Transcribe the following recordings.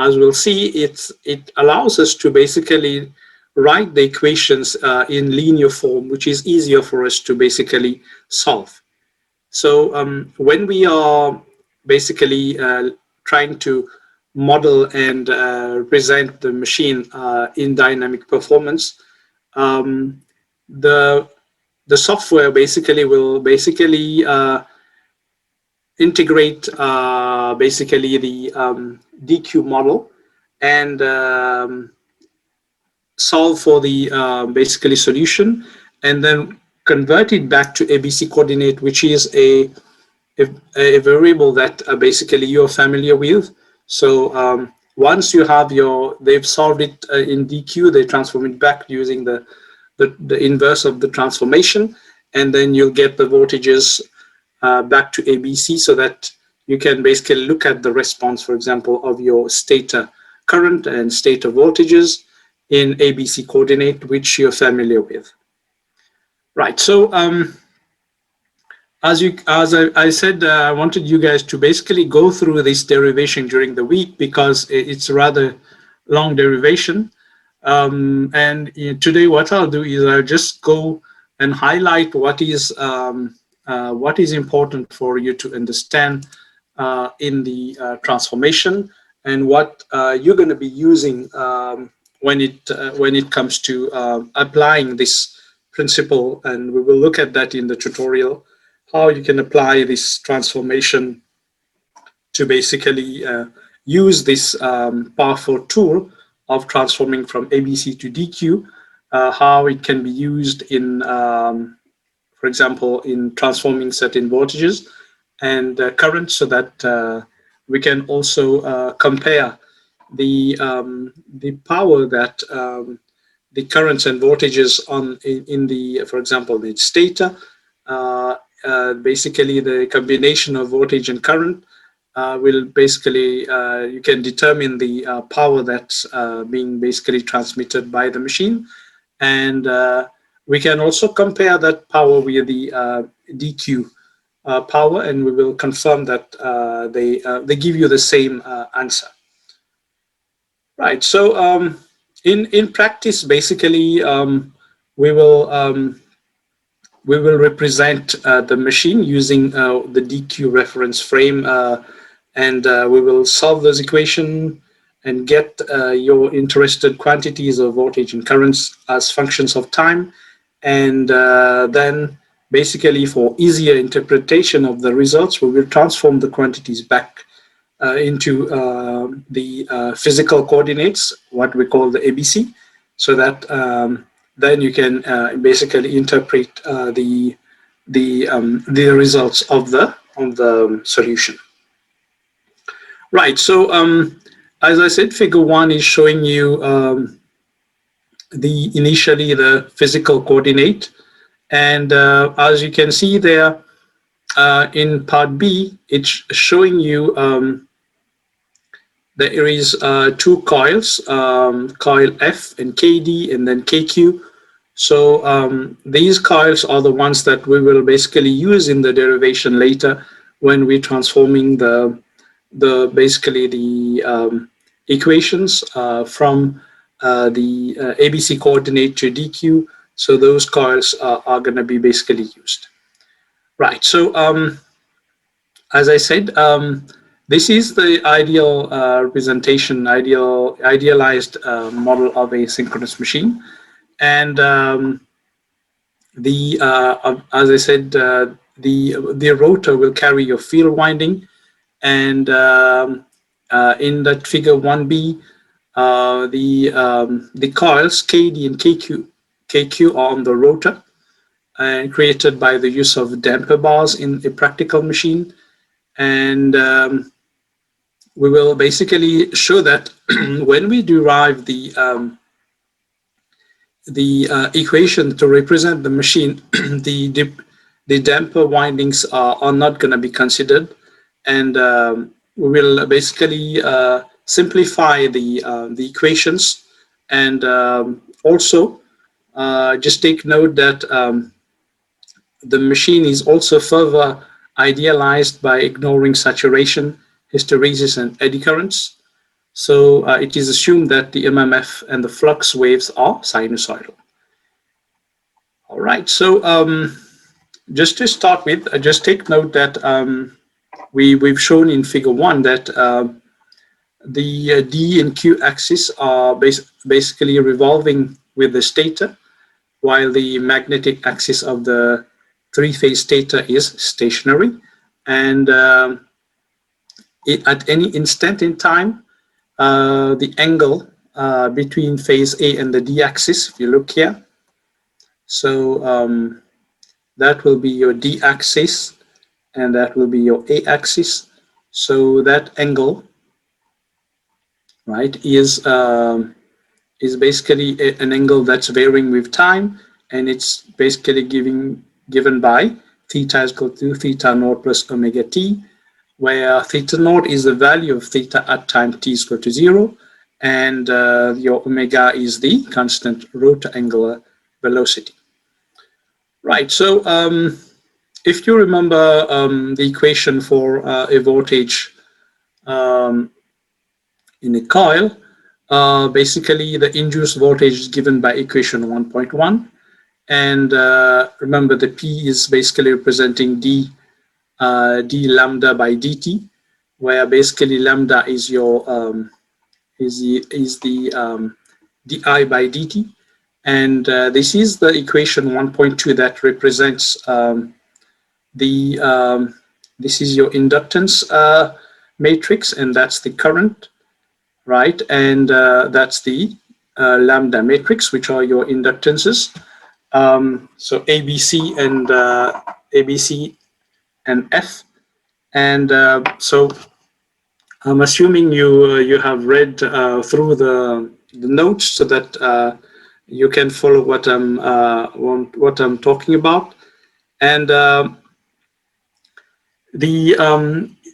as we'll see, it allows us to basically write the equations in linear form, which is easier for us to basically solve. So when we are basically trying to model and present the machine in dynamic performance, the software basically will integrate basically the DQ model and solve for the basically solution, and then convert it back to ABC coordinate, which is a variable that basically you're familiar with. So once you have they've solved it in DQ, they transform it back using the inverse of the transformation, and then you'll get the voltages back to ABC, so that you can basically look at the response, for example, of your stator current and stator voltages in ABC coordinate, which you're familiar with. Right, so as I said, I wanted you guys to basically go through this derivation during the week, because it's a rather long derivation. And today what I'll do is I'll just go and highlight what is important for you to understand in the transformation, and what you're going to be using when it comes to applying this principle. And we will look at that in the tutorial, how you can apply this transformation to basically use this powerful tool of transforming from ABC to DQ, how it can be used in, for example, in transforming certain voltages and currents, so that we can also compare the power that the currents and voltages in the, for example, the stator, basically the combination of voltage and current will basically, you can determine the power that's being basically transmitted by the machine. And we can also compare that power with the DQ power, and we will confirm that they give you the same answer. Right, so in practice, basically, we will represent the machine using the DQ reference frame, and we will solve those equations and get your interested quantities of voltage and currents as functions of time. And then basically, for easier interpretation of the results, we will transform the quantities back into the physical coordinates, what we call the ABC, so that then you can basically interpret the results of the solution. Right. So as I said, Figure 1 is showing you initially the physical coordinate, and as you can see there in part B, it's showing you there is two coils, coil F and KD, and then KQ. So these coils are the ones that we will basically use in the derivation later, when we're transforming basically the equations from the ABC coordinate to DQ. So those coils are going to be basically used. Right. So as I said, this is the ideal representation, idealized model of a synchronous machine. And as I said, the rotor will carry your field winding, and in that Figure 1B, the coils KD and KQ are on the rotor, and created by the use of damper bars in a practical machine. And we will basically show that when we derive the equation to represent the machine, the damper windings are not going to be considered, and we will basically simplify the equations. And also just take note that the machine is also further idealized by ignoring saturation, hysteresis, and eddy currents. So it is assumed that the MMF and the flux waves are sinusoidal. All right, so just to start with, just take note that we've shown in figure 1 that the D and Q axis are basically revolving with the stator, while the magnetic axis of the three-phase stator is stationary. And at any instant in time, the angle between phase A and the D axis, if you look here, so that will be your D axis and that will be your A axis. So that angle, right, is basically an angle that's varying with time, and it's basically given by theta is equal to theta naught plus omega t, where theta naught is the value of theta at time t is equal to 0, and your omega is the constant rotor angular velocity. Right, so if you remember the equation for a voltage in a coil, basically the induced voltage is given by equation 1.1, and remember the P is basically representing d lambda by dt, where basically lambda is your di by dt, and this is the equation 1.2 that represents this is your inductance matrix, and that's the current, right? And that's the lambda matrix, which are your inductances. So ABC and F, and so I'm assuming you have read through the notes so that you can follow what I'm talking about. And the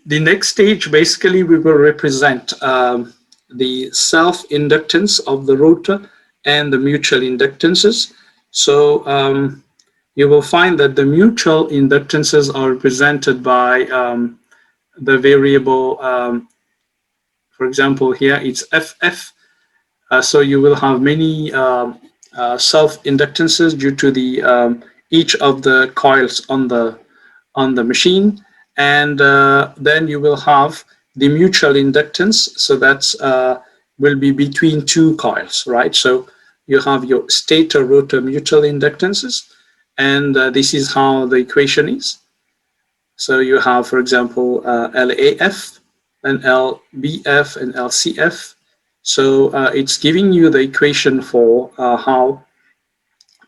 next stage, basically, we will represent the self-inductance of the rotor and the mutual inductances. So you will find that the mutual inductances are represented by the variable, for example, here it's FF. So you will have many self-inductances due to the each of the coils on the machine, and then you will have the mutual inductance. So that's will be between two coils, right? So you have your stator rotor mutual inductances, and this is how the equation is. So you have, for example, LAF and LBF and LCF. So it's giving you the equation for how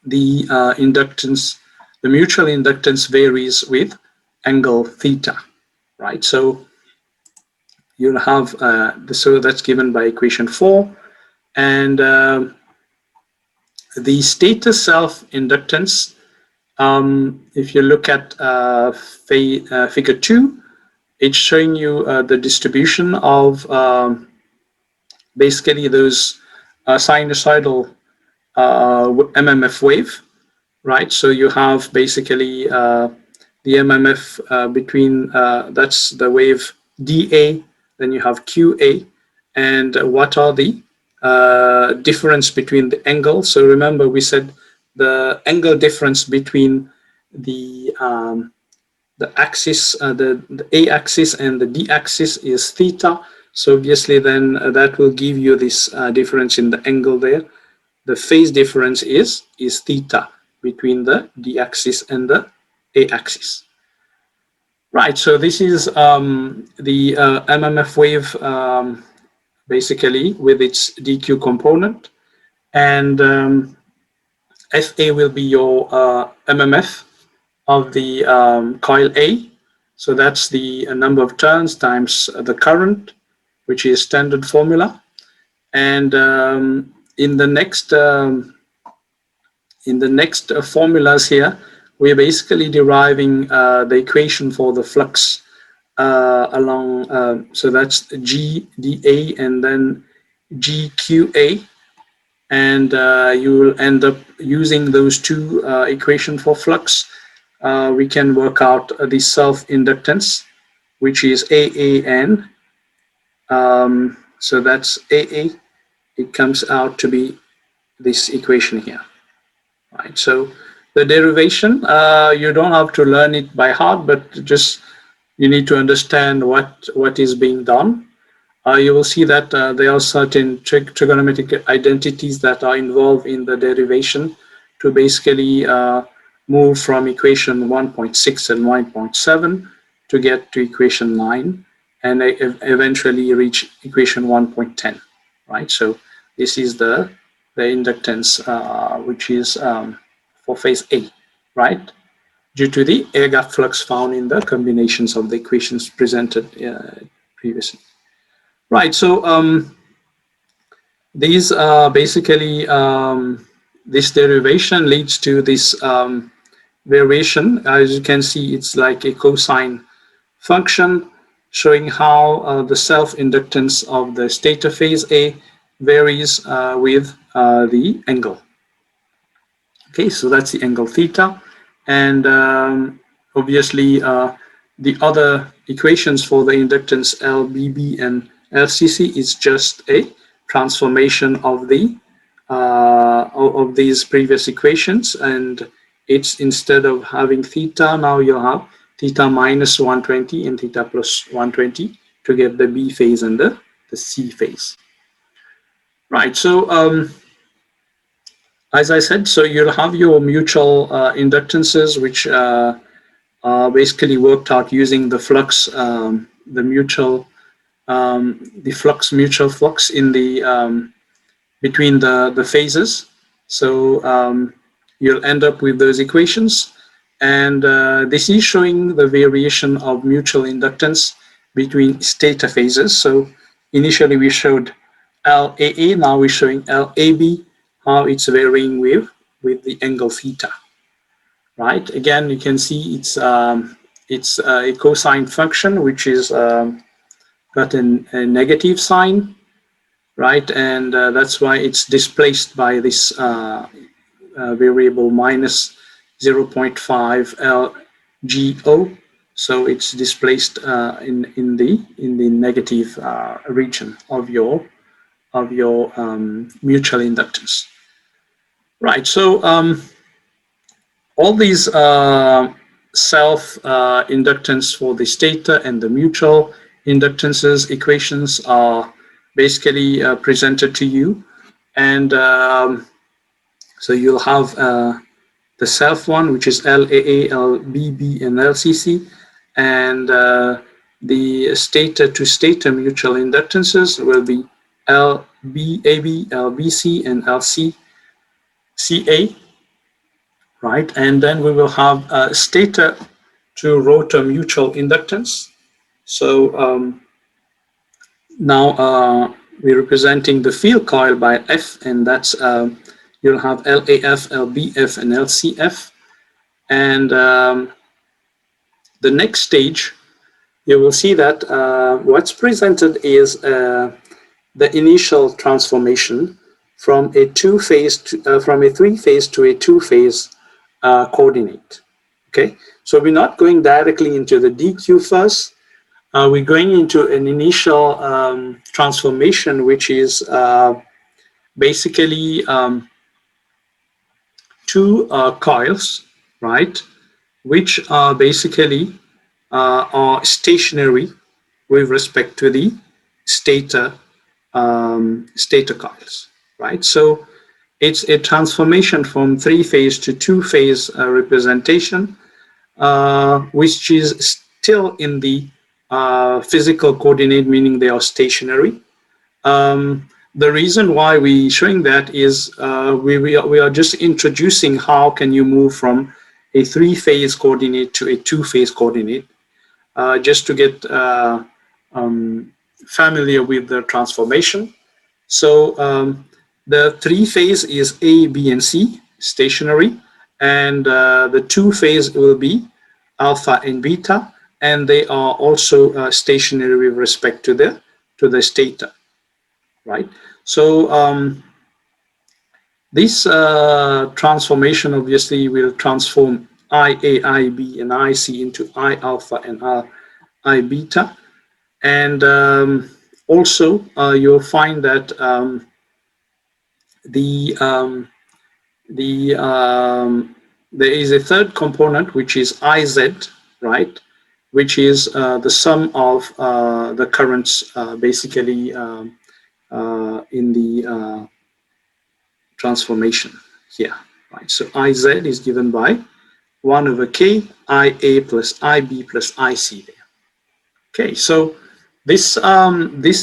the inductance, the mutual inductance varies with angle theta, right? So you'll have, so that's given by equation 4. And the stator self-inductance, if you look at figure 2, it's showing you the distribution of basically those sinusoidal MMF wave, right? So you have basically the MMF between, that's the wave dA, then you have QA, and what are the difference between the angle. So remember we said the angle difference between the axis, the A axis and the D axis is theta. So obviously then that will give you this difference in the angle there. The phase difference is theta between the D axis and the A axis. Right, so this is the MMF wave basically with its DQ component, and FA will be your MMF of the coil A. So that's the number of turns times the current, which is standard formula. And in the next formulas here, we're basically deriving the equation for the flux along, so that's GdA and then GQA, and you will end up using those two equations for flux. We can work out the self-inductance, which is AAN So that's AA. It comes out to be this equation here, right? So the derivation, you don't have to learn it by heart, but just you need to understand what is being done. You will see that there are certain trigonometric identities that are involved in the derivation to basically move from equation 1.6 and 1.7 to get to equation 9 and eventually reach equation 1.10, right? So this is the inductance which is for phase A, right? Due to the air gap flux found in the combinations of the equations presented previously. Right, so these basically this derivation leads to this variation. As you can see, it's like a cosine function showing how the self-inductance of the stator phase A varies with the angle. Okay, so that's the angle theta, and obviously the other equations for the inductance LBB and LCC is just a transformation of the of these previous equations, and it's instead of having theta, now you'll have theta minus 120 and theta plus 120 to get the B phase and the C phase. Right, so as I said, so you'll have your mutual inductances, which are basically worked out using the flux, the mutual flux in the between the phases. So you'll end up with those equations, and this is showing the variation of mutual inductance between stator phases. So initially we showed LAA, now we're showing LAB, how it's varying with the angle theta, right? Again, you can see it's a cosine function which is got a negative sign, right? And that's why it's displaced by this variable minus 0.5 LGO. So it's displaced in the negative region of your mutual inductance. Right, so all these self inductance for the stator and the mutual inductances equations are basically presented to you, and so you'll have the self one, which is LAA, LBB, and LCC, and the stator to stator mutual inductances will be LBAB, LBC, and LCCA, right? And then we will have stator to rotor mutual inductance. So now we're representing the field coil by F, and that's you'll have LAF, LBF, and LCF. And the next stage, you will see that what's presented is the initial transformation from a from a three-phase to a two-phase coordinate. Okay, so we're not going directly into the DQ first. We're going into an initial transformation, which is basically two coils, right, which are basically are stationary with respect to the stator coils, right? So it's a transformation from three-phase to two-phase representation, which is still in the physical coordinate, meaning they are stationary. The reason why we're showing that is we are just introducing how can you move from a three-phase coordinate to a two-phase coordinate, just to get familiar with the transformation. So the three-phase is A, B, and C, stationary, and the two-phase will be alpha and beta, and they are also stationary with respect to the stator, right? So this transformation obviously will transform IA, IB, and IC into I alpha and I beta, and Also, you'll find that the the there is a third component, which is IZ, right, which is the sum of the currents basically in the transformation here, right? So IZ is given by 1 over K IA plus IB plus IC there. Okay, so this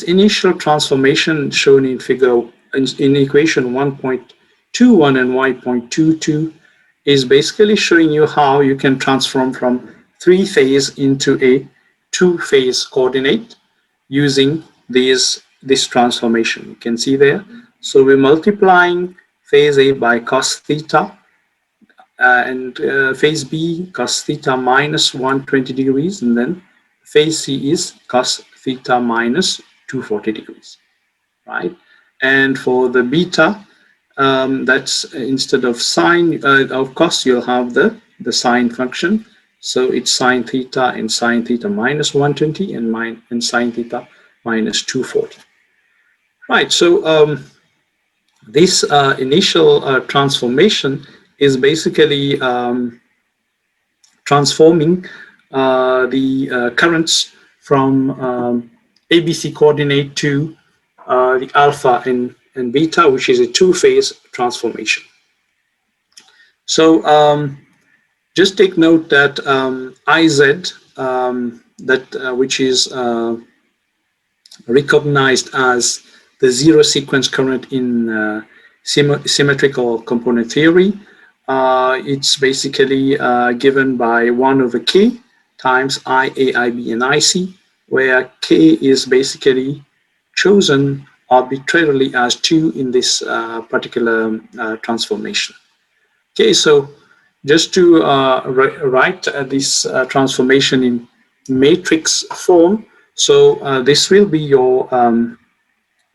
initial transformation shown in figure in equation 1.21 and 1.22 is basically showing you how you can transform from three-phase into a two-phase coordinate using this transformation. You can see there. So we're multiplying phase A by cos theta and phase B cos theta minus 120 degrees, and then phase C is cos theta minus 240 degrees, right? And for the beta, that's instead of sine of cos, you'll have the sine function. So it's sine theta and sine theta minus 120 and sine theta minus 240. Right, so this initial transformation is basically transforming the currents from ABC coordinate to the alpha and beta, which is a two-phase transformation. So just take note that IZ, which is recognized as the zero sequence current in symmetrical component theory, it's basically given by 1 over K times IA, IB, and IC, where K is basically chosen arbitrarily as 2 in this particular transformation. Okay, so just to write this transformation in matrix form, so this will be your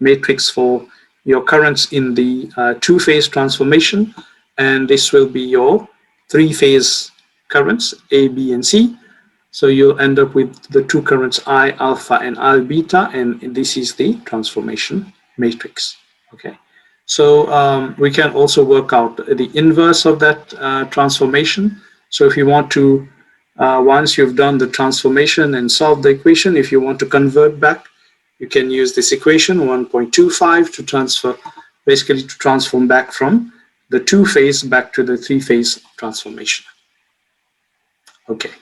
matrix for your currents in the two-phase transformation, and this will be your three-phase currents A, B, and C. So you'll end up with the two currents I alpha and I beta, and this is the transformation matrix. Okay, so we can also work out the inverse of that transformation. So if you want to, once you've done the transformation and solved the equation, if you want to convert back, you can use this equation 1.25 to transfer, basically to transform back from the two-phase back to the three-phase transformation. Okay,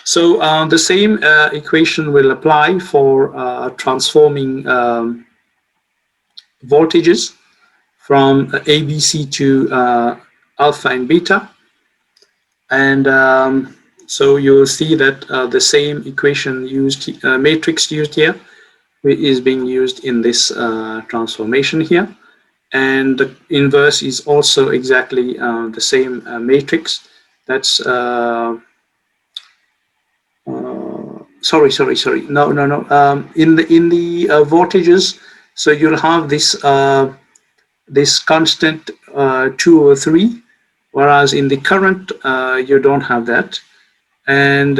so the same equation will apply for transforming voltages from ABC to alpha and beta. And so you'll see that the same equation used, matrix used here, is being used in this transformation here. And the inverse is also exactly the same matrix. That's sorry. No. In the voltages, so you'll have this this constant 2 over 3, whereas in the current you don't have that. And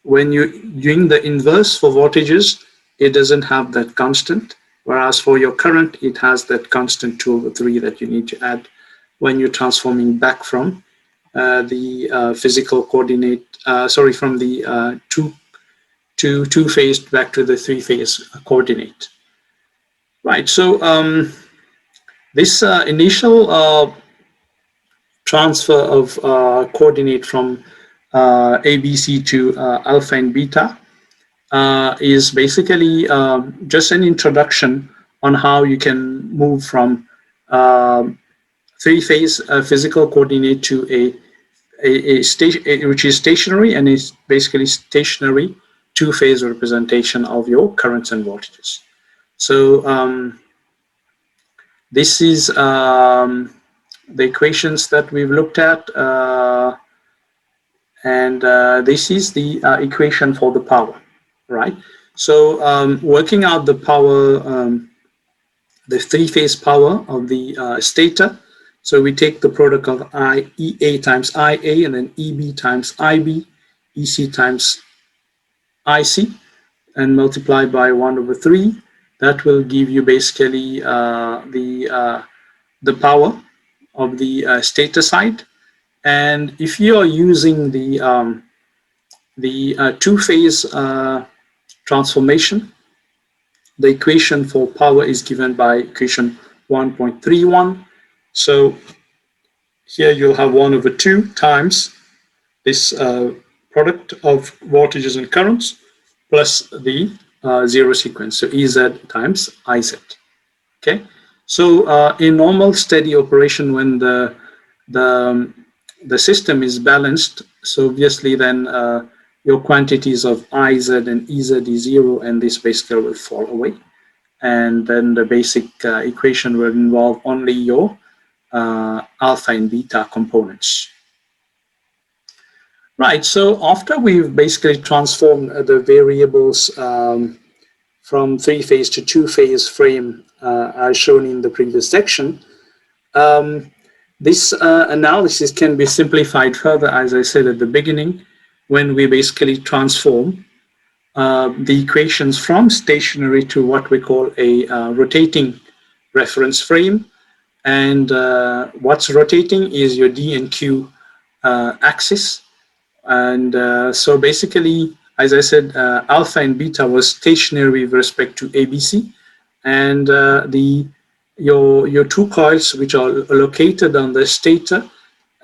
when you're doing the inverse for voltages, it doesn't have that constant, whereas for your current, it has that constant 2 over 3 that you need to add when you're transforming back from the physical coordinate, from the two-phase back to the three-phase coordinate. Right, so this initial transfer of coordinate from ABC to alpha and beta is basically just an introduction on how you can move from three-phase physical coordinate to which is stationary, and is basically stationary two-phase representation of your currents and voltages. So this is the equations that we've looked at, and this is the equation for the power, right? So working out the power, the three-phase power of the stator. So we take the product of EA times IA, and then EB times IB, EC times IC. and multiply by 1/3. That will give you basically the power of the stator side. And if you are using the two-phase transformation, the equation for power is given by equation 1.31. So here you'll have 1/2 times this product of voltages and currents plus the zero sequence, so Ez times Iz. Okay, so in normal steady operation, when the system is balanced, so obviously then your quantities of Iz and Ez is zero, and this basically will fall away, and then the basic equation will involve only your alpha and beta components. Right, so after we've basically transformed the variables from three-phase to two-phase frame as shown in the previous section, this analysis can be simplified further, as I said at the beginning, when we basically transform the equations from stationary to what we call a rotating reference frame. And what's rotating is your D and Q axis. And so basically, as I said, alpha and beta was stationary with respect to ABC, and your two coils, which are located on the stator,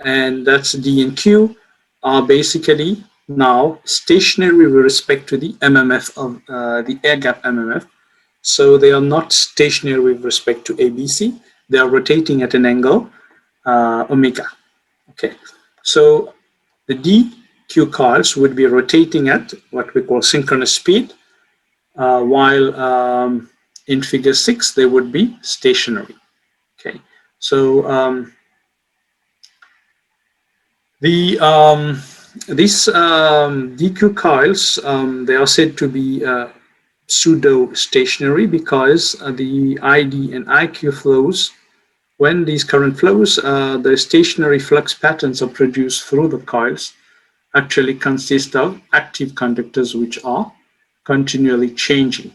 and that's D and Q, are basically now stationary with respect to the MMF of the air gap MMF. So they are not stationary with respect to ABC. They are rotating at an angle omega. Okay, so the DQ coils would be rotating at what we call synchronous speed, while in figure 6 they would be stationary. Okay, so these DQ coils, they are said to be pseudo-stationary because the ID and IQ flows, when these current flows, the stationary flux patterns are produced through the coils actually consist of active conductors which are continually changing.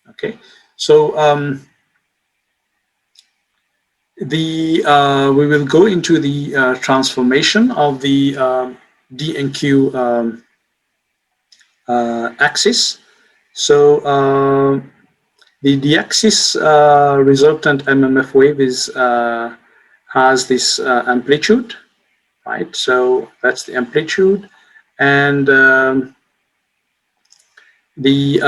Okay, so we will go into the transformation of the D and Q axis. So the D-axis resultant MMF wave is has this amplitude, right? So that's the amplitude, and the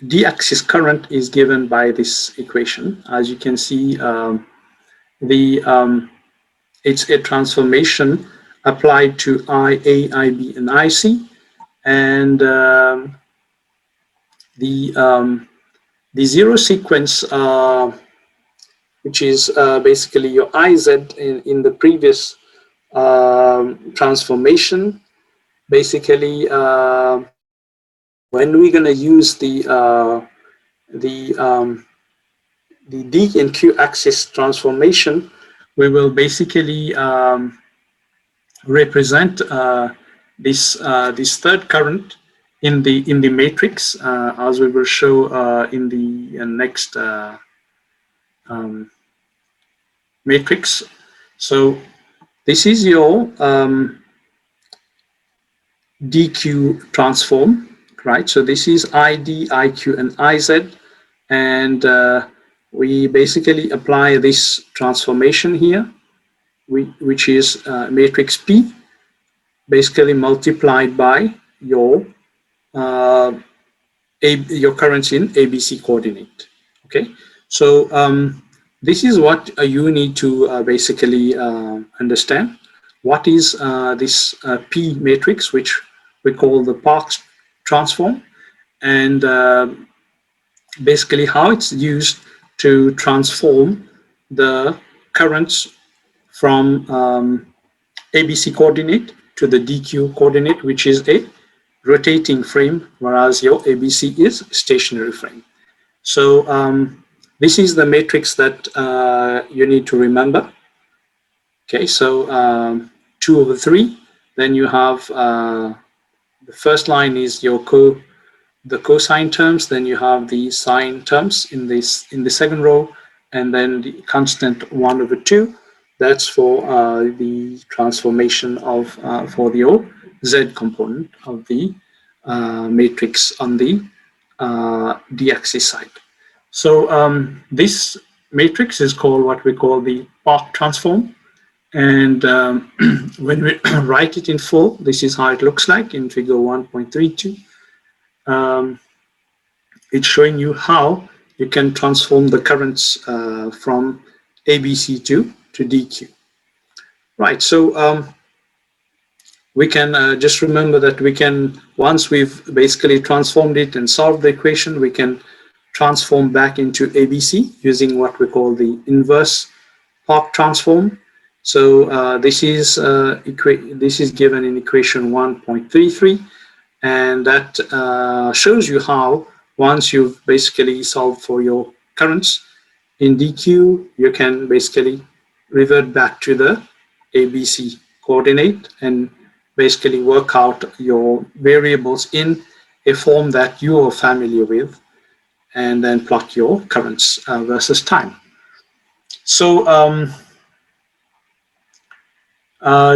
D-axis current is given by this equation. As you can see, it's a transformation applied to IA, IB, and IC, and the zero sequence, which is basically your Iz in the previous transformation. Basically, when we're going to use the D and Q axis transformation, we will basically represent this third current in the matrix, as we will show in the next matrix. So this is your DQ transform, right? So this is ID, IQ, and IZ, and we basically apply this transformation here, which is matrix P, basically multiplied by your currents in ABC coordinate. Okay, so this is what you need to basically understand. What is this P matrix, which we call the Parks transform, and basically how it's used to transform the currents from ABC coordinate to the DQ coordinate, which is a rotating frame, whereas your ABC is stationary frame. So this is the matrix that you need to remember. Okay, so 2/3. Then you have the first line is your the cosine terms, then you have the sine terms in the second row, and then the constant 1/2. That's for the transformation of for the z component of the matrix on the d-axis side. So this matrix is called what we call the Park transform. And when we write it in full, this is how it looks like in figure 1.32. It's showing you how you can transform the currents from ABC2 to DQ. Right, so we can just remember that we can, once we've basically transformed it and solved the equation, we can transform back into ABC using what we call the inverse Park transform. So this is given in equation 1.33, and that shows you how once you've basically solved for your currents in DQ, you can basically revert back to the ABC coordinate and basically work out your variables in a form that you are familiar with, and then plot your currents versus time. So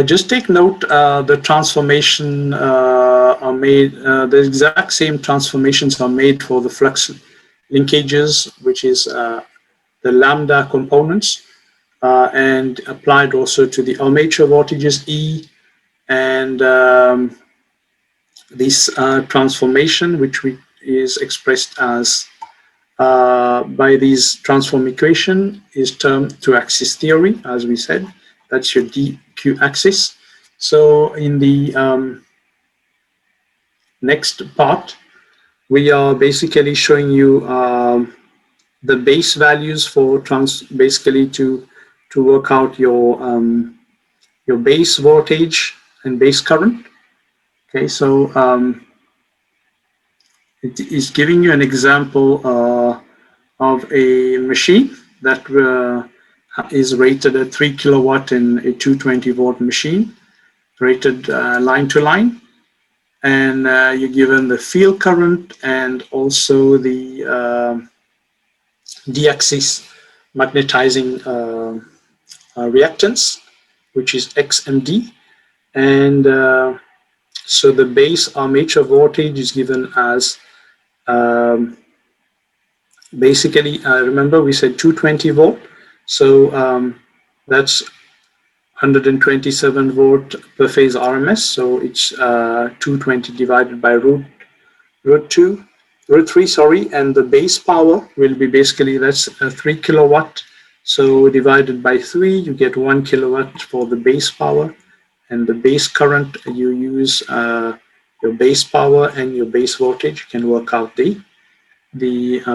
just take note, the transformation are made, the exact same transformations are made for the flux linkages, which is the lambda components, and applied also to the armature voltages E, and this transformation, which is expressed as by these transform equation, is termed two-axis theory, as we said. That's your DQ axis. So in the next part, we are basically showing you the base values for basically to work out your base voltage and base current. Okay, so it is giving you an example of a machine that is rated at 3 kilowatt in a 220 volt machine, rated line to line, and you're given the field current and also the d-axis magnetizing reactance, which is XMD, and so the base armature voltage is given as basically, remember we said 220 volt, so that's 127 volt per phase RMS, so it's 220 divided by root 3, sorry, and the base power will be basically, that's 3 kilowatt, so divided by 3, you get 1 kilowatt for the base power, and the base current, you use your base power and your base voltage, you can work out the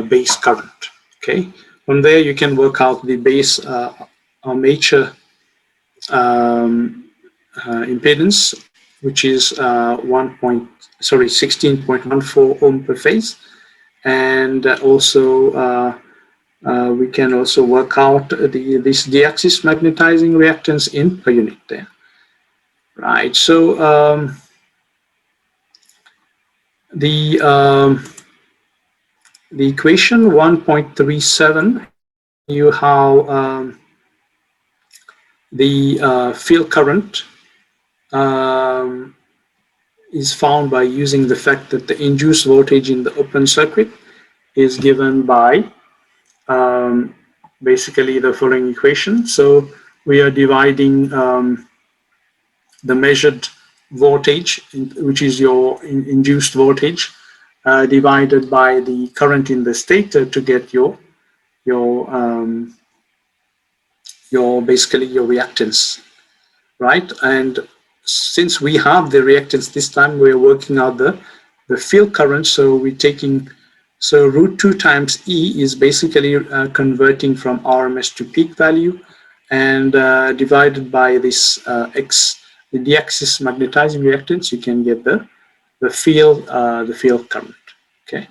base current. Okay, from there you can work out the base armature impedance, which is 16.14 ohm per phase, and also we can also work out this d-axis magnetizing reactance in per unit there. Right, so the equation 1.37, you how the field current is found by using the fact that the induced voltage in the open circuit is given by basically the following equation. So we are dividing the measured voltage, which is your induced voltage, divided by the current in the stator to get your basically your reactance, right? And since we have the reactance this time, we're working out the field current. So we're taking, so root 2 times E is basically converting from RMS to peak value, and divided by this X, the d-axis magnetizing reactance, you can get the field current. Okay,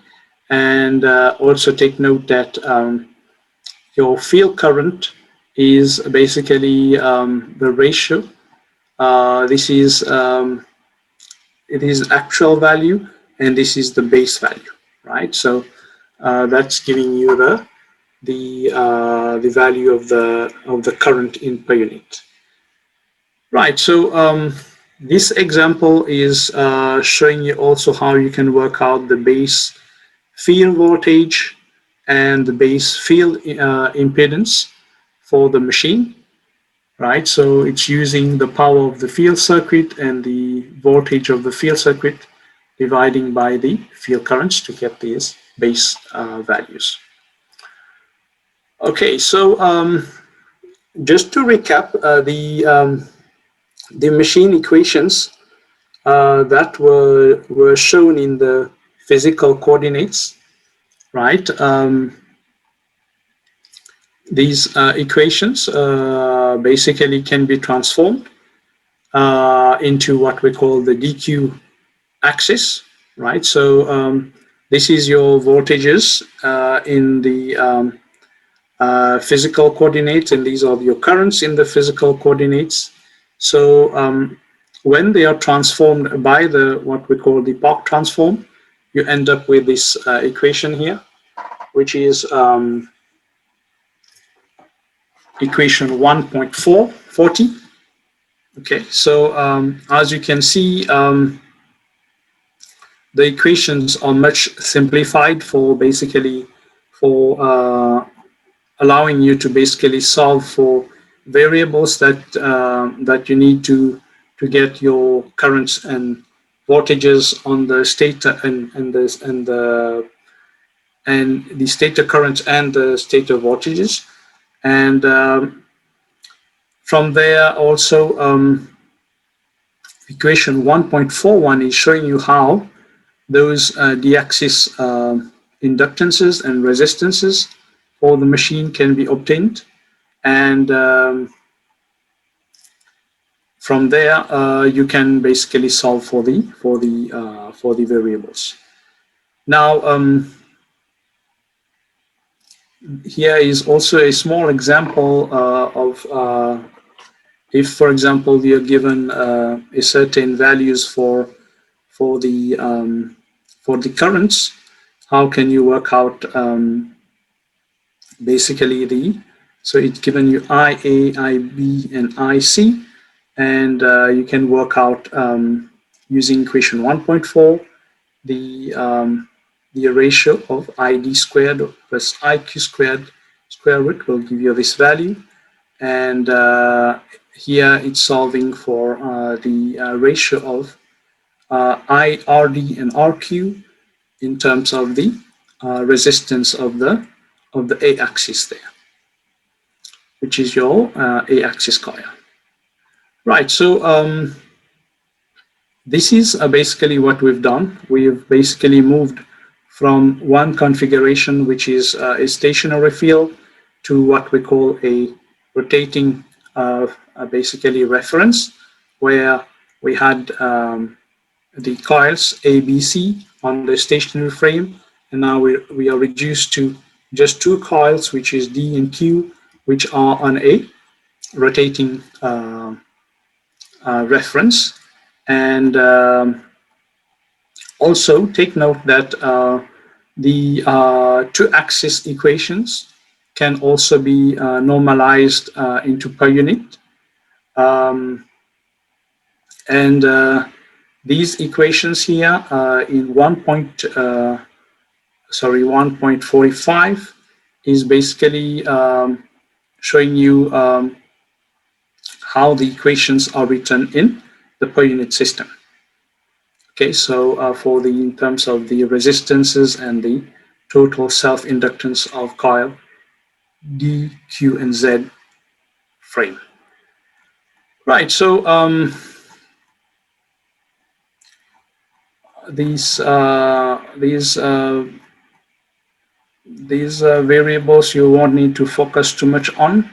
and also take note that your field current is basically the ratio. This is it is actual value, and this is the base value. right? So that's giving you the value of the current in per unit. Right. So this example is showing you also how you can work out the base field voltage and the base field impedance for the machine. Right. So it's using the power of the field circuit and the voltage of the field circuit dividing by the field currents to get these base values. Okay. So just to recap, the machine equations that were shown in the physical coordinates, right? These equations basically can be transformed into what we call the dq axis, right? So this is your voltages in the physical coordinates, and these are your currents in the physical coordinates. So when they are transformed by the what we call the Park transform, you end up with this equation here, which is equation 1.440. Okay, so as you can see, the equations are much simplified for basically for allowing you to basically solve for variables that you need to get your currents and voltages on the stator and the stator currents and the stator voltages, and from there also equation 1.41 is showing you how those d-axis inductances and resistances for the machine can be obtained, and from there you can basically solve for the variables. Now here is also a small example of if, for example, you're given a certain values for the currents, how can you work out basically so it's given you IA, IB, and IC, and you can work out using equation 1.4 the ratio of ID squared plus IQ squared square root will give you this value, and here it's solving for the ratio of IRD and RQ in terms of the resistance of the A-axis there, which is your A-axis coil. Right, so this is basically what we've done. We've basically moved from one configuration, which is a stationary field, to what we call a rotating basically reference, where we had the coils A, B, C on the stationary frame, and now we are reduced to just two coils, which is D and Q, which are on a rotating reference. And also take note that the two-axis equations can also be normalized into per unit. And these equations here in 1.45 is basically showing you how the equations are written in the per unit system. Okay, so for in terms of the resistances and the total self-inductance of coil D, Q, and Z frame. Right, so these variables you won't need to focus too much on.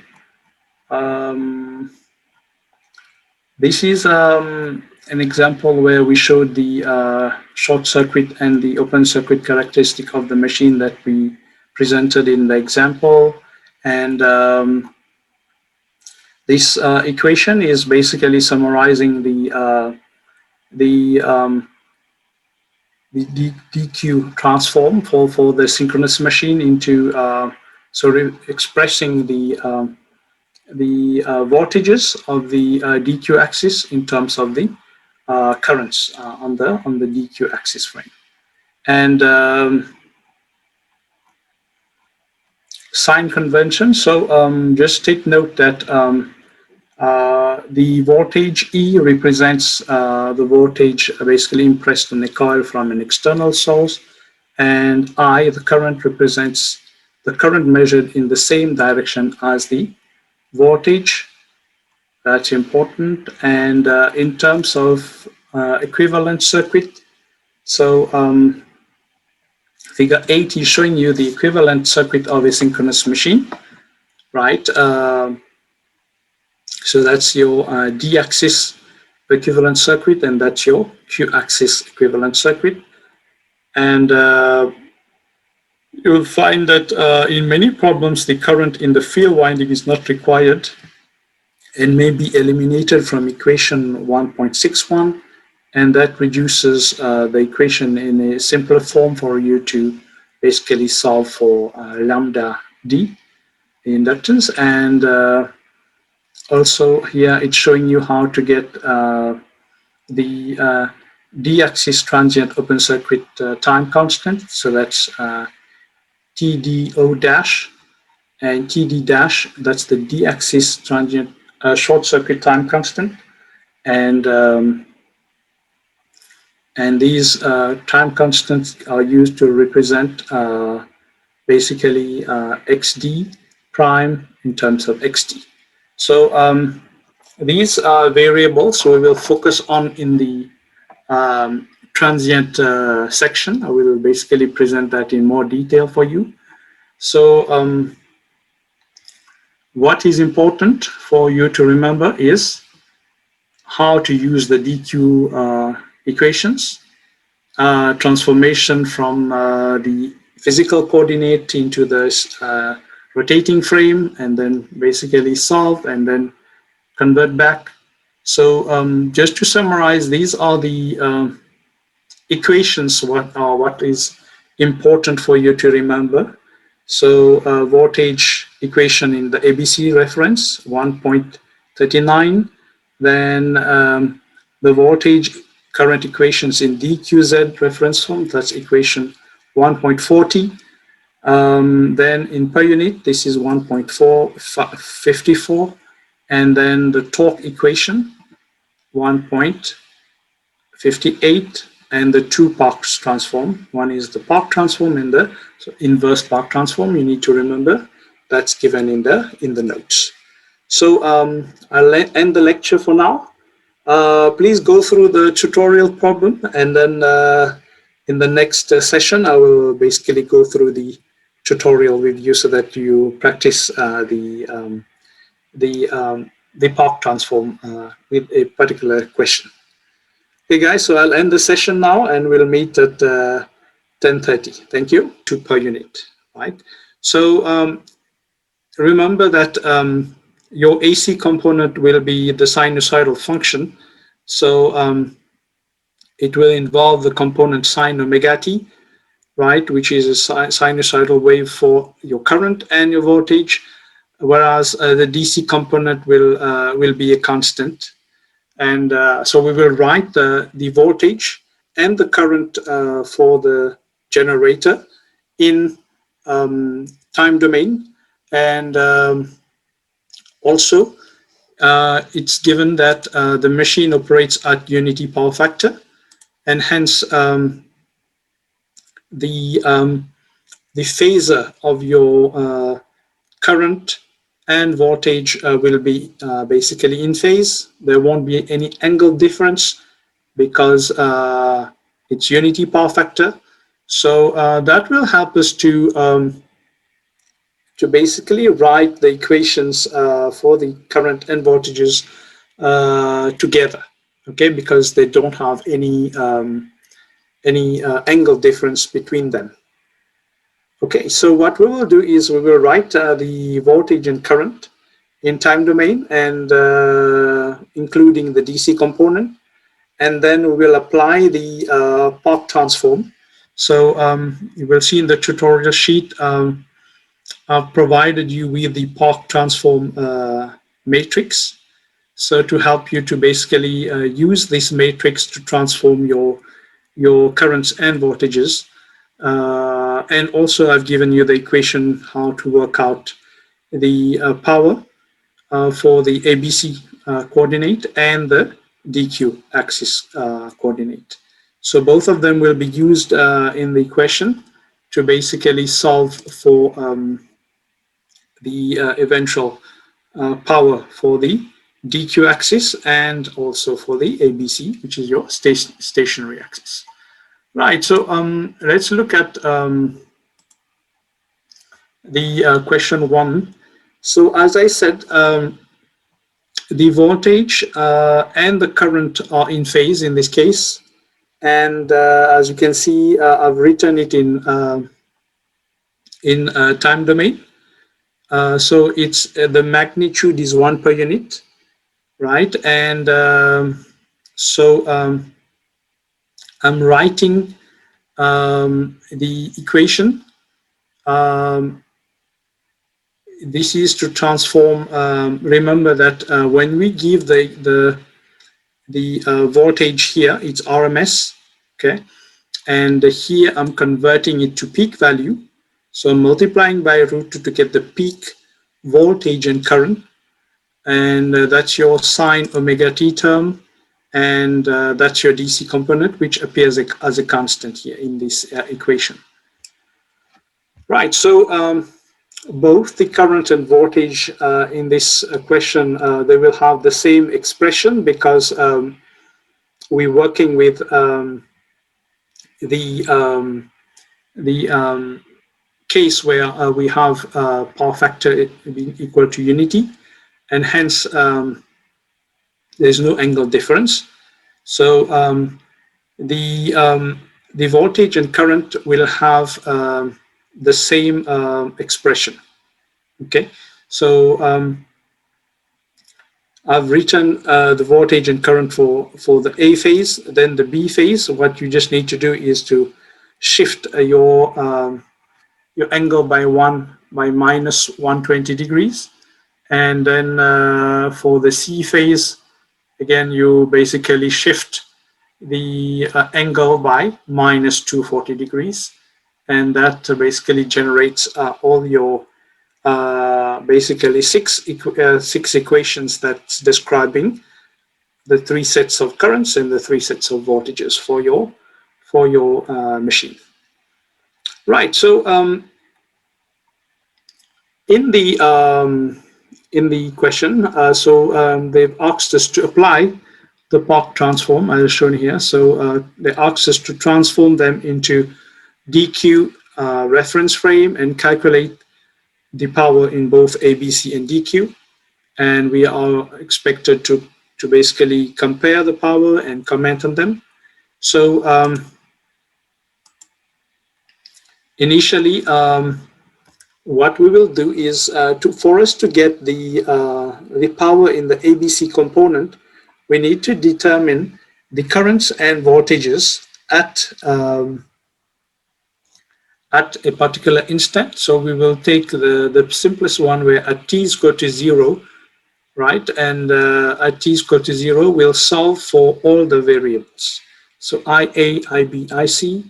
This is an example where we showed the short circuit and the open circuit characteristic of the machine that we presented in the example, and this equation is basically summarizing the DQ transform for the synchronous machine into expressing the voltages of the DQ axis in terms of the currents on the DQ axis frame. And sign convention. So just take note that the voltage E represents the voltage basically impressed on a coil from an external source, and I, the current, represents the current measured in the same direction as the voltage. That's important. And in terms of equivalent circuit, so figure 8 is showing you the equivalent circuit of a synchronous machine, right? So that's your D-axis equivalent circuit, and that's your Q-axis equivalent circuit. And you will find that in many problems, the current in the field winding is not required and may be eliminated from equation 1.61, and that reduces the equation in a simpler form for you to basically solve for lambda D, the inductance. And also here it's showing you how to get the D-axis transient open circuit time constant. So that's TDO dash, and TD dash, that's the D-axis transient short circuit time constant. And these time constants are used to represent basically XD prime in terms of XT. So these are variables we will focus on in the transient section. I will basically present that in more detail for you. So what is important for you to remember is how to use the DQ equations, transformation from the physical coordinate into the rotating frame, and then basically solve and then convert back. So just to summarize, these are the equations, what is important for you to remember. So voltage equation in the ABC reference, 1.39. Then the voltage current equations in DQZ reference form, that's equation 1.40. Then in per unit, this is 1.454. And then the torque equation, 1.58. And the two Parks transform. One is the Park transform and the inverse Park transform. You need to remember that's given in the notes. So I'll end the lecture for now. Please go through the tutorial problem, and then in the next session, I will basically go through the tutorial with you so that you practice the Park transform with a particular question. Okay, guys, so I'll end the session now, and we'll meet at 10:30. Thank you. 2 per unit, right? So remember that your AC component will be the sinusoidal function. So it will involve the component sine omega t, right, which is a sinusoidal wave for your current and your voltage, whereas the DC component will be a constant. And so we will write the voltage and the current for the generator in time domain. And also, it's given that the machine operates at unity power factor, and hence the phasor of your current and voltage will be basically in phase. There won't be any angle difference because it's unity power factor. So that will help us to basically write the equations for the current and voltages together, okay? Because they don't have any angle difference between them. Okay, so what we will do is we will write the voltage and current in time domain, and including the DC component, and then we will apply the Park transform. So you will see in the tutorial sheet, I've provided you with the Park transform matrix. So to help you to basically use this matrix to transform your currents and voltages. And also I've given you the equation how to work out the power for the ABC coordinate and the DQ axis coordinate. So both of them will be used in the equation to basically solve for the eventual power for the DQ axis and also for the ABC, which is your stationary axis. Right, so let's look at the question 1. So as I said, the voltage and the current are in phase in this case. And as you can see, I've written it in time domain. So it's the magnitude is 1 per unit, right? And I'm writing the equation. This is to transform. Remember that when we give the voltage here, it's RMS, okay? And here I'm converting it to peak value. So I'm multiplying by √2 to get the peak voltage and current. And that's your sine omega t term. And that's your DC component, which appears as a constant here in this equation. Right, so both the current and voltage in this question, they will have the same expression because we're working with the case where we have power factor being equal to unity, and hence there's no angle difference. So the voltage and current will have the same expression. Okay, so I've written the voltage and current for the A phase. Then the B phase, what you just need to do is to shift your angle by minus 120 degrees. And then for the C phase, again, you basically shift the angle by minus 240 degrees. And that basically generates all your basically six equations that's describing the 3 sets of currents and the 3 sets of voltages for your machine. Right. So in the question, they've asked us to apply the Park transform as shown here. So they asked us to transform them into DQ reference frame and calculate the power in both ABC and DQ. And we are expected to basically compare the power and comment on them. So initially, what we will do is for us to get the power in the ABC component, we need to determine the currents and voltages at a particular instant. So we will take the simplest one where at t is equal to 0, right? And at t is equal to 0, we'll solve for all the variables. So IA, IB, IC,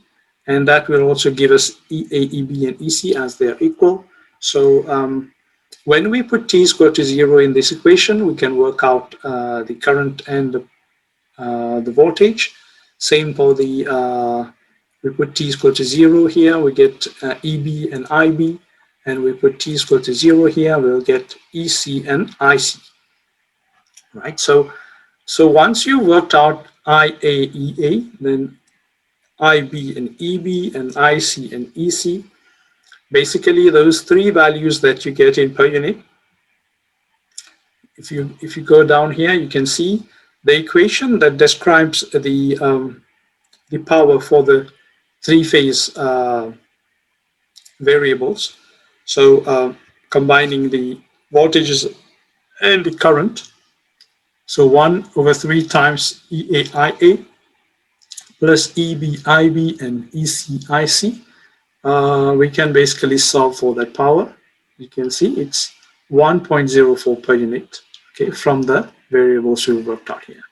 and that will also give us EA, EB, and EC as they are equal. So when we put t is equal to 0 in this equation, we can work out the current and the voltage. Same for the we put t is equal to 0 here, we get EB and IB, and we put t is equal to 0 here, we'll get EC and IC. Right, so once you worked out IAEA, then IB and EB and IC and EC, basically those 3 values that you get in per unit, if you go down here, you can see the equation that describes the power for the 3-phase variables. So combining the voltages and the current. So 1/3 times EAIA plus EBIB and ECIC. We can basically solve for that power. You can see it's 1.04 per unit, okay, from the variables we worked out here.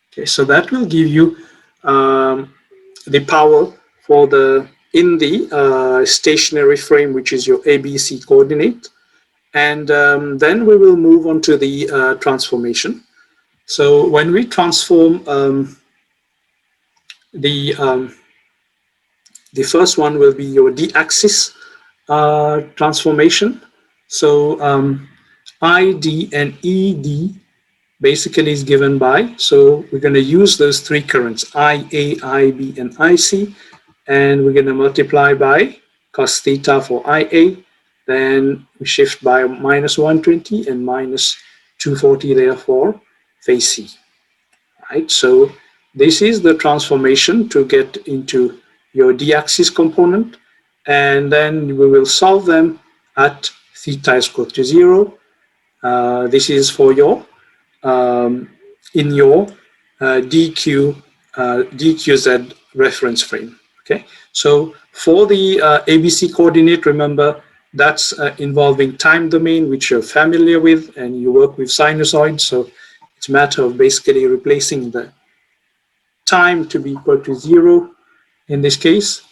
Okay, so that will give you the power for the in the stationary frame, which is your ABC coordinate. And then we will move on to the transformation. So when we transform the first one will be your d-axis transformation. So ID and ED basically is given by, so we're going to use those three currents, IA, IB, and IC, and we're going to multiply by cos theta for IA, then we shift by minus 120 and minus 240 there for phase C, right? So this is the transformation to get into your d-axis component, and then we will solve them at theta is equal to 0. This is for your in your DQZ reference frame. Okay, so for the ABC coordinate, remember that's involving time domain, which you're familiar with, and you work with sinusoids. So it's a matter of basically replacing the time to be equal to 0 in this case.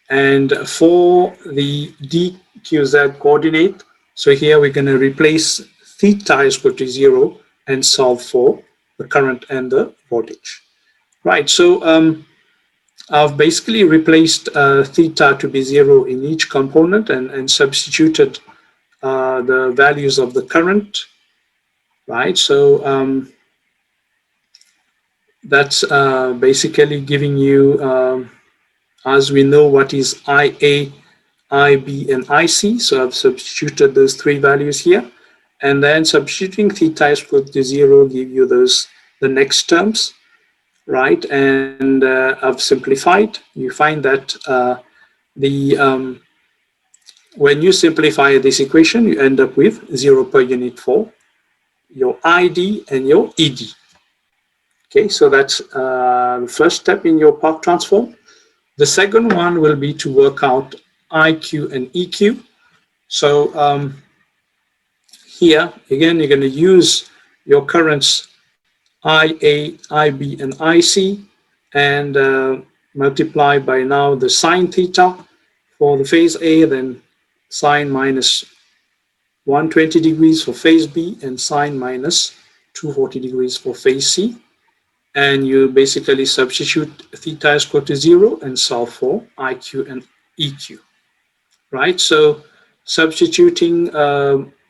And for the DQZ coordinate, so here we're going to replace theta is equal to 0 and solve for the current and the voltage. Right, so I've basically replaced theta to be 0 in each component and substituted the values of the current, right? So that's basically giving you, as we know, what is IA, IB, and IC. So I've substituted those three values here. And then substituting theta is equal to 0 give you the next terms, right? And I've simplified. You find that when you simplify this equation, you end up with 0 per unit for your ID and your ED. Okay, so that's the first step in your Park transform. The second one will be to work out IQ and EQ. So here, again, you're going to use your currents IA, IB, and IC, and multiply by now the sine theta for the phase A, then sine minus 120 degrees for phase B, and sine minus 240 degrees for phase C. And you basically substitute theta is equal to 0 and solve for IQ and EQ, right? So substituting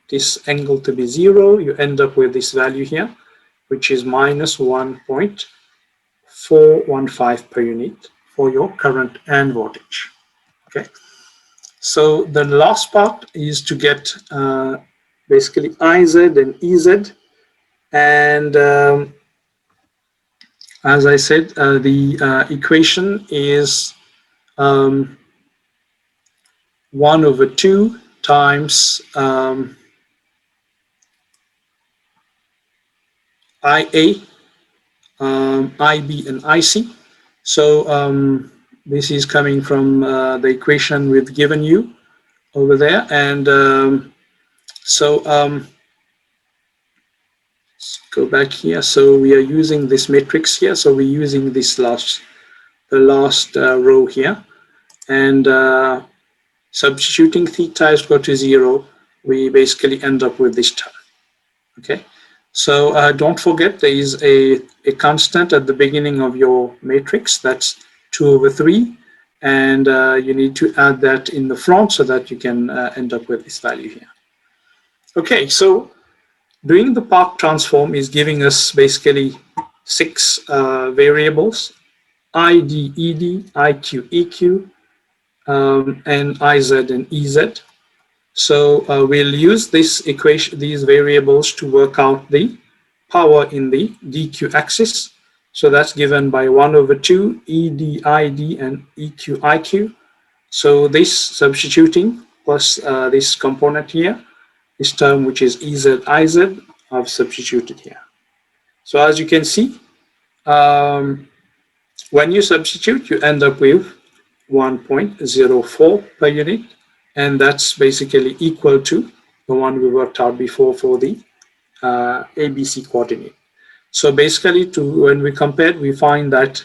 this angle to be 0, you end up with this value here, which is minus 1.415 per unit for your current and voltage. Okay, so the last part is to get basically IZ and EZ, and as I said, the equation is 1/2 times IA, IB, and IC. So this is coming from the equation we've given you over there. And let's go back here. So we are using this matrix here. So we're using this the last row here. And substituting theta is equal to 0, we basically end up with this term. Okay. So don't forget there is a constant at the beginning of your matrix, that's 2/3, and you need to add that in the front so that you can end up with this value here. Okay, so doing the Park transform is giving us basically 6 variables: ID, ED, IQ, EQ, and IZ and EZ. So we'll use this equation, these variables, to work out the power in the DQ axis. So that's given by 1/2 ED, ID, and EQ, IQ. So this substituting plus this component here, this term which is EZ, IZ, I've substituted here. So as you can see, when you substitute, you end up with 1.04 per unit, and that's basically equal to the one we worked out before for the ABC coordinate. So basically, when we compare, we find that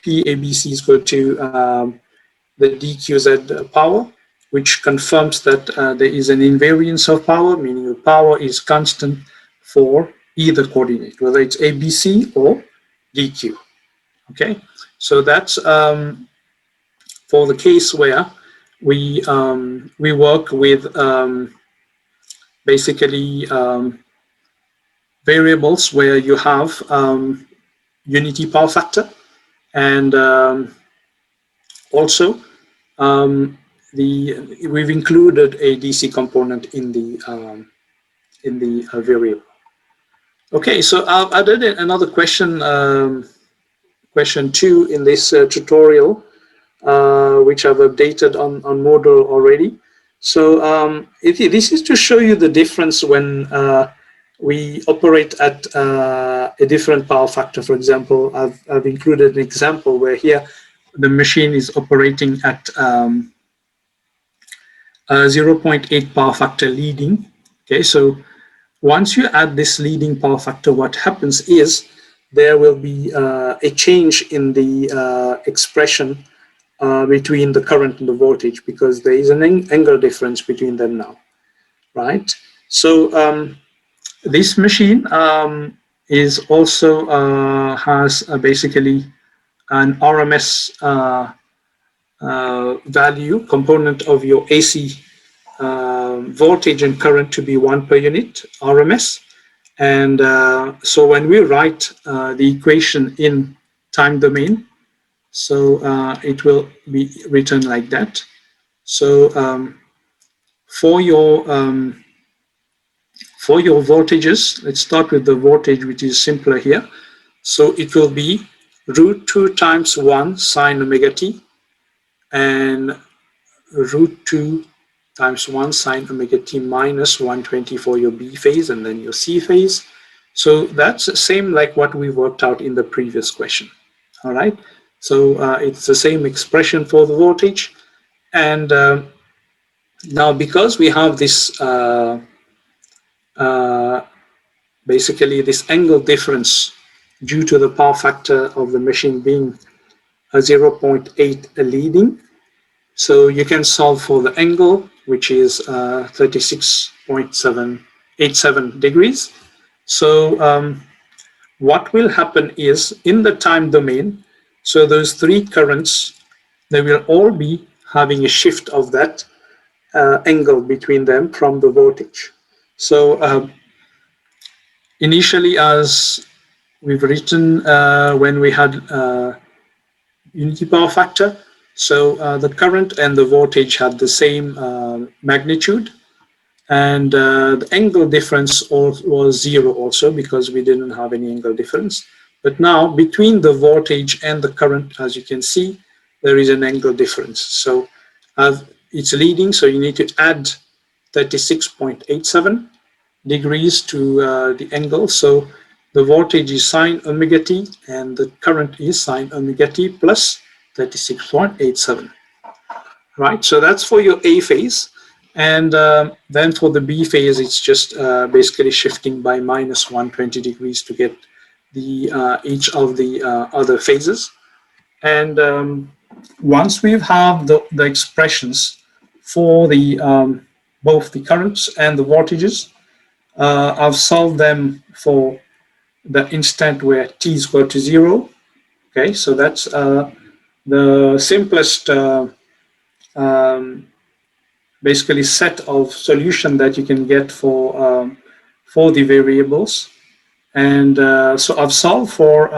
PABC is equal to the DQZ power, which confirms that there is an invariance of power, meaning the power is constant for either coordinate, whether it's ABC or DQ. Okay, so that's for the case where we work with basically variables where you have unity power factor, and also we've included a DC component in the variable. Okay, so I've added another question, question 2 in this tutorial, which I've updated on Moodle already. So this is to show you the difference when we operate at a different power factor. For example, I've included an example where here the machine is operating at 0.8 power factor leading. Okay, so once you add this leading power factor, what happens is there will be a change in the expression between the current and the voltage, because there is an angle difference between them now, right? So this machine is also has basically an RMS value component of your AC voltage and current to be 1 per unit RMS. And so when we write the equation in time domain, so it will be written like that. So for your voltages, let's start with the voltage, which is simpler here. So it will be √2 times 1 sine omega t, and √2 times 1 sine omega t minus 120 for your B phase and then your C phase. So that's the same like what we worked out in the previous question. All right. So it's the same expression for the voltage. And now because we have this basically this angle difference due to the power factor of the machine being a 0.8 leading, so you can solve for the angle, which is 36.787 degrees. So what will happen is in the time domain, so those three currents, they will all be having a shift of that angle between them from the voltage. So initially, as we've written when we had unity power factor, so the current and the voltage had the same magnitude, and the angle difference was 0 also, because we didn't have any angle difference. But now between the voltage and the current, as you can see, there is an angle difference. So it's leading, so you need to add 36.87 degrees to the angle. So the voltage is sine omega t and the current is sine omega t plus 36.87. Right, so that's for your A phase. And then for the B phase, it's just basically shifting by minus 120 degrees to get the each of the other phases. And once we have the expressions for the both the currents and the voltages, I've solved them for the instant where t is equal to 0. Okay, so that's the simplest basically set of solution that you can get for the variables. And so I've solved for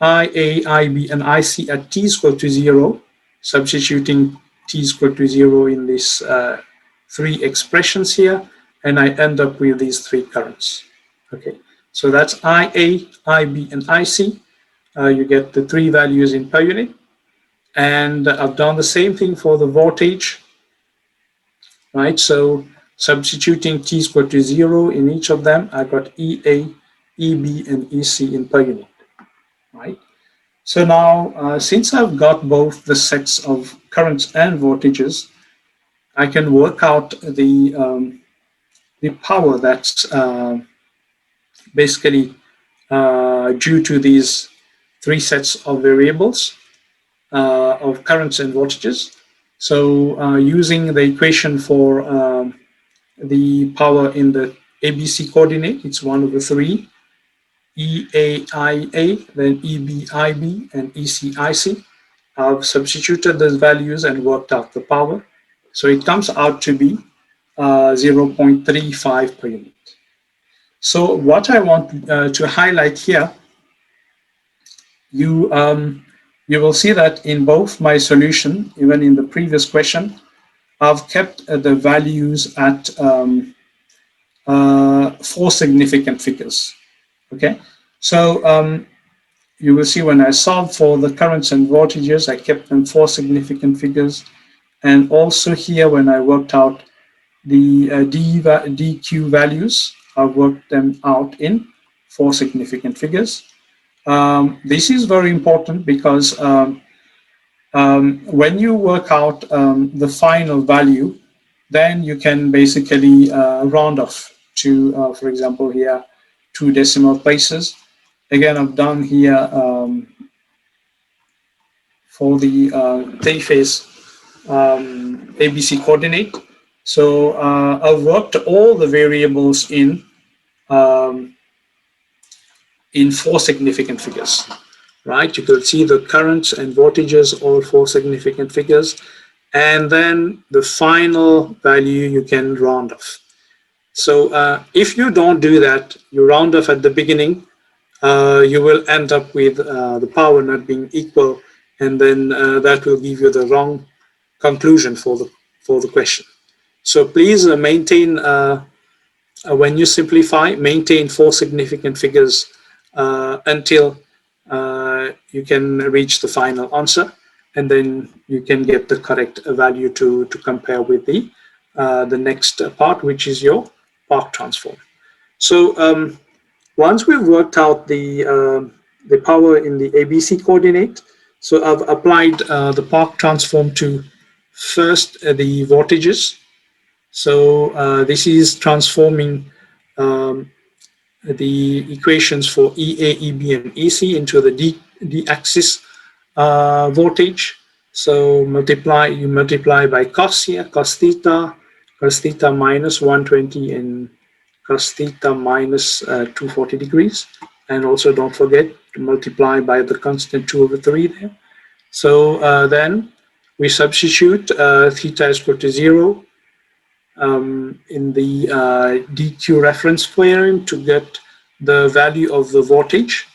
IA, IB, and IC at t is equal to 0, substituting t is equal to 0 in these three expressions here, and I end up with these three currents. Okay, so that's IA, IB, and IC. You get the three values in per unit. And I've done the same thing for the voltage, right? So substituting t is equal to 0 in each of them, I got EA, EB, and EC in per unit, right? So now, since I've got both the sets of currents and voltages, I can work out the power that's basically due to these three sets of variables of currents and voltages. So using the equation for the power in the ABC coordinate, it's 1 over 3, EAIA, then EBIB, and ECIC. I've substituted those values and worked out the power. So it comes out to be 0.35 per unit. So what I want to highlight here, you will see that in both my solution, even in the previous question, I've kept the values at 4 significant figures. Okay, so you will see when I solved for the currents and voltages, I kept them 4 significant figures. And also here, when I worked out the DQ values, I worked them out in 4 significant figures. This is very important because when you work out the final value, then you can basically round off to, for example, here, 2 decimal places. Again, I've done here for the three-phase ABC coordinate. So I've worked all the variables in 4 significant figures, right? You could see the currents and voltages, all 4 significant figures. And then the final value you can round off. So if you don't do that, you round off at the beginning, you will end up with the power not being equal, and then that will give you the wrong conclusion for the question. So please maintain, when you simplify, maintain 4 significant figures until you can reach the final answer, and then you can get the correct value to compare with the next part, which is your Park transform. So once we've worked out the power in the ABC coordinate, so I've applied the Park transform to first the voltages. So this is transforming the equations for EA, EB, and EC into the d-axis voltage. So you multiply by cos here, cos theta minus 120 and cos theta minus 240 degrees. And also don't forget to multiply by the constant 2 over 3 there. So then we substitute theta is equal to 0 in the DQ reference theorem to get the value of the voltage.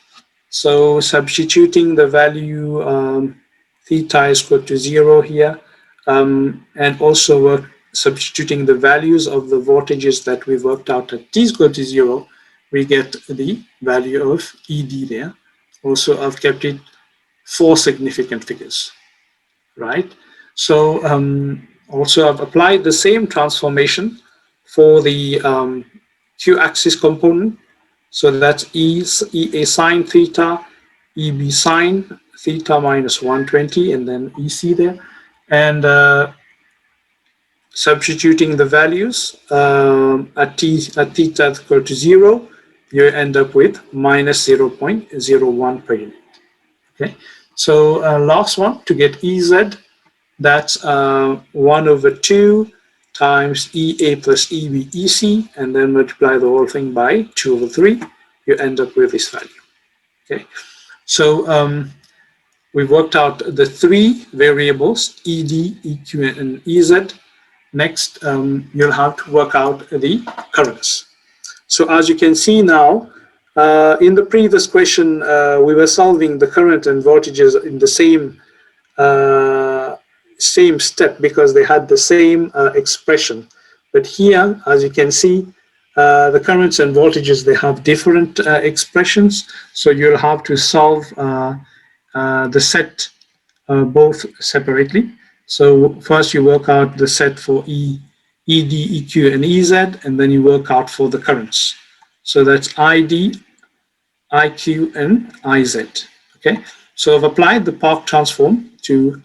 So substituting the value theta is equal to 0 here, and also substituting the values of the voltages that we worked out at t is equal to 0, we get the value of ED there. Also, I've kept it 4 significant figures, right? So also I've applied the same transformation for the q-axis component. So that's EA sine theta, EB sine theta minus 120, and then EC there. And substituting the values at theta equal to 0, you end up with minus 0.01 per unit. Okay, so last one, to get EZ, that's 1 over 2 times EA plus EB EC, and then multiply the whole thing by 2 over 3, you end up with this value. Okay, so we've worked out the 3 variables, ED, EQ, and EZ. Next, you'll have to work out the currents. So as you can see now, in the previous question, we were solving the current and voltages in the same step because they had the same expression. But here, as you can see, the currents and voltages, they have different expressions. So you'll have to solve the set both separately. So first you work out the set for ED, EQ, and EZ, and then you work out for the currents. So that's ID IQ, and IZ. Okay, so I've applied the Park transform to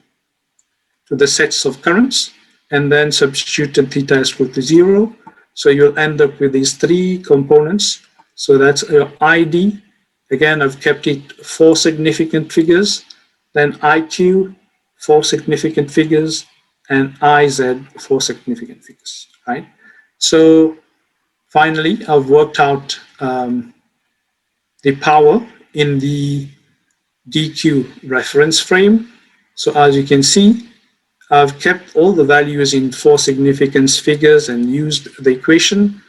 the sets of currents and then substituted theta is equal to 0. So you'll end up with these three components. So that's ID. Again, I've kept it 4 significant figures. Then IQ, 4 significant figures, and IZ, 4 significant figures, right? So finally, I've worked out the power in the DQ reference frame. So as you can see, I've kept all the values in 4 significance figures and used the equation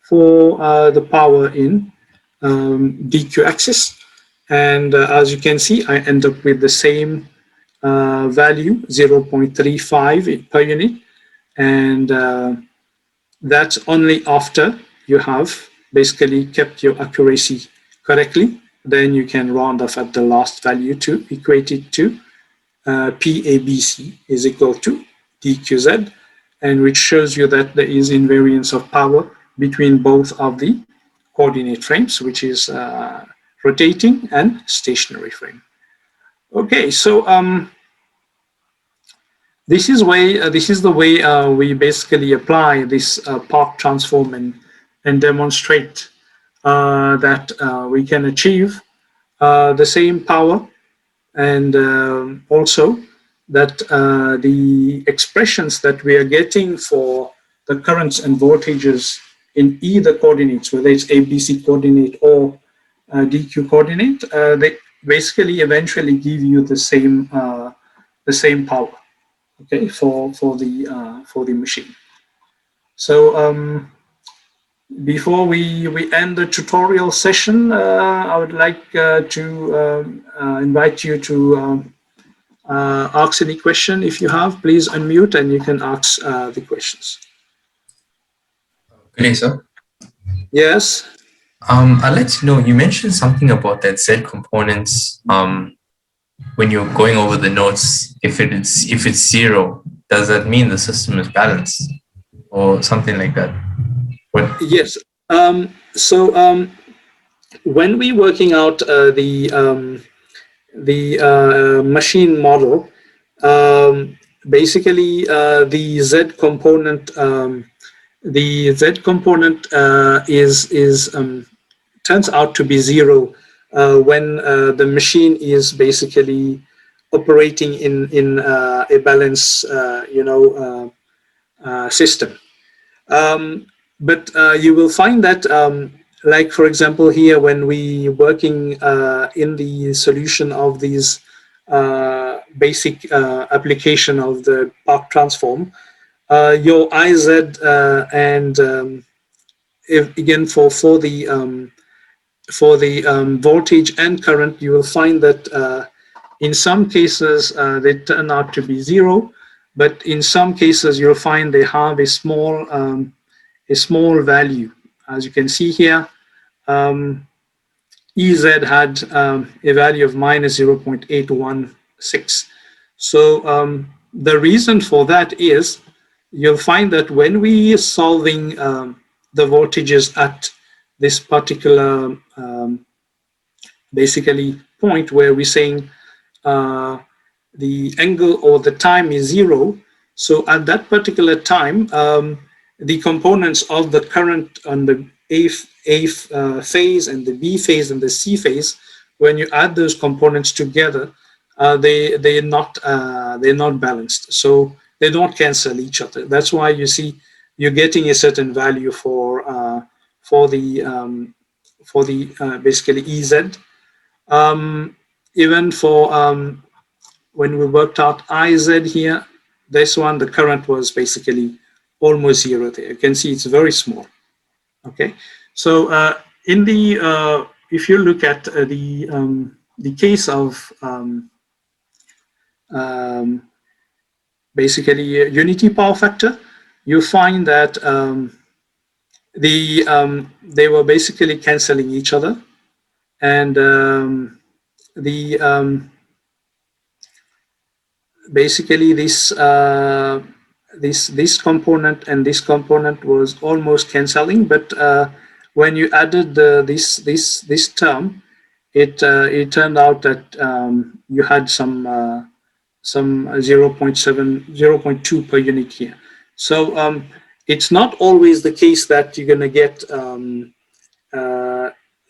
for the power in DQ axis. And as you can see, I end up with the same value, 0.35 per unit. And that's only after you have basically kept your accuracy correctly. Then you can round off at the last value to equate it to PABC is equal to DQZ, and which shows you that there is invariance of power between both of the coordinate frames, which is rotating and stationary frame. Okay, so this is the way we basically apply this Park transform and demonstrate that we can achieve the same power, and also that the expressions that we are getting for the currents and voltages in either coordinates, whether it's ABC coordinate or DQ coordinate, they basically eventually give you the same power, okay, for the machine. So before we end the tutorial session, I would like to invite you to ask any question. If you have, please unmute and you can ask the questions. Good day, sir. Yes. I'd like to know, you mentioned something about that Z components. When you're going over the notes, if it's 0, does that mean the system is balanced or something like that? What? Yes. So when we're working out the machine model, basically the Z component turns out to be 0 when the machine is basically operating in a balance system. But you will find that, like for example here, when we working in the solution of these basic application of the Park transform, your IZ and again for the voltage and current, you will find that in some cases they turn out to be 0, but in some cases you'll find they have a small value. As you can see here, EZ had a value of minus 0.816. So the reason for that is you'll find that when we are solving the voltages at this particular basically point where we're saying the angle or the time is 0, so at that particular time the components of the current on the A phase and the B phase and the C phase, when you add those components together, they're not balanced, so they don't cancel each other. That's why you see you're getting a certain value for the basically EZ. Even for when we worked out IZ here, this one, the current was basically almost 0 there. You can see it's very small. Okay, so in the if you look at the case of basically unity power factor, you find that they were basically canceling each other, and basically this component and this component was almost canceling, but when you added this term, it turned out that you had some 0.7, 0.2 per unit here. So it's not always the case that you're going to get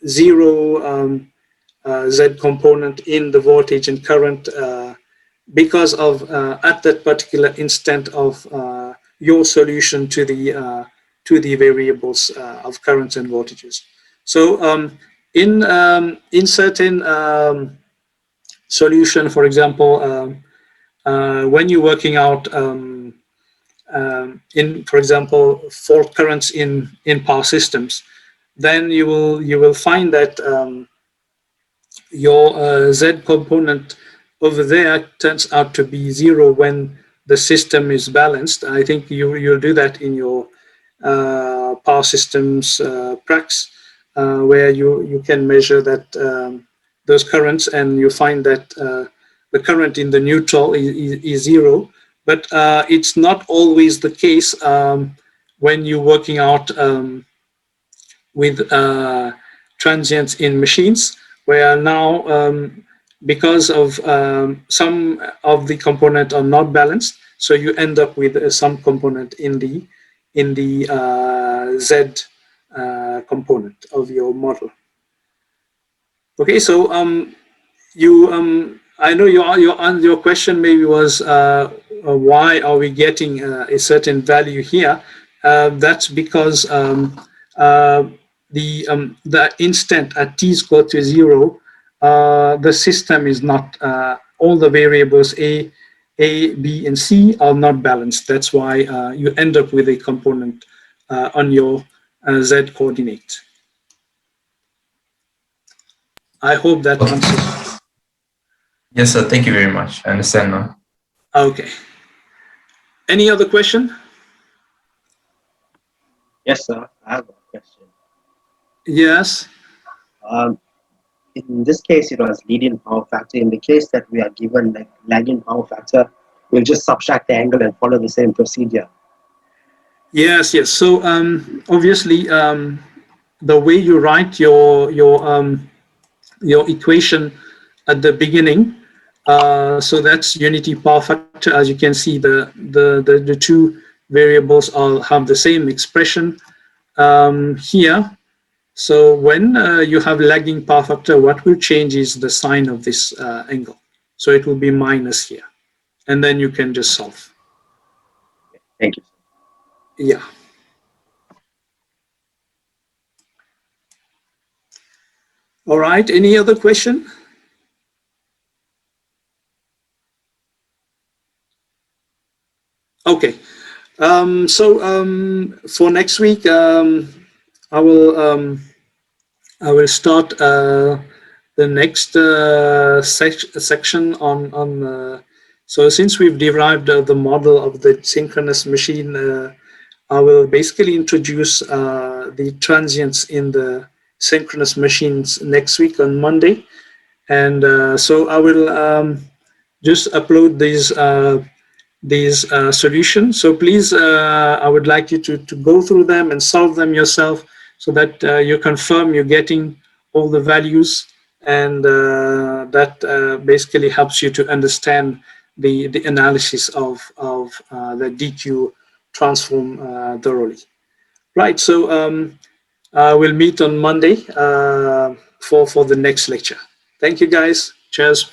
zero Z component in the voltage and current because of at that particular instant of your solution to the variables of currents and voltages. So in certain solution, for example, when you're working out for example, fault currents in power systems, then you will find that your Z component over there turns out to be zero when the system is balanced. I think you'll do that in your power systems pracs, where you can measure that those currents, and you find that the current in the neutral is zero. But it's not always the case when you're working out with transients in machines, where now because of some of the component are not balanced, so you end up with some component in the Z component of your model. Okay, so I know your question maybe was why are we getting a certain value here? That's because the instant at t is equal to 0, the system is not all the variables A, B, and C are not balanced. That's why you end up with a component on your Z coordinate. I hope that answers. Yes, sir. Thank you very much. I understand now. Okay. Any other question? Yes, sir. I have a question. Yes. In this case, it was leading power factor. In the case that we are given like lagging power factor, we'll just subtract the angle and follow the same procedure. Yes. So obviously, the way you write your equation at the beginning, so that's unity power factor. As you can see, the two variables all have the same expression here. So when you have lagging power factor, what will change is the sign of this angle. So it will be minus here, and then you can just solve. Thank you. Yeah. All right. Any other question? Okay. So for next week, I will start the next section on. So since we've derived the model of the synchronous machine, I will basically introduce the transients in the synchronous machines next week on Monday, and so I will just upload these solutions. So please, I would like you to go through them and solve them yourself, so that you confirm you're getting all the values, and that basically helps you to understand the analysis of the DQ transform thoroughly. Right, so we'll meet on Monday for the next lecture. Thank you, guys. Cheers.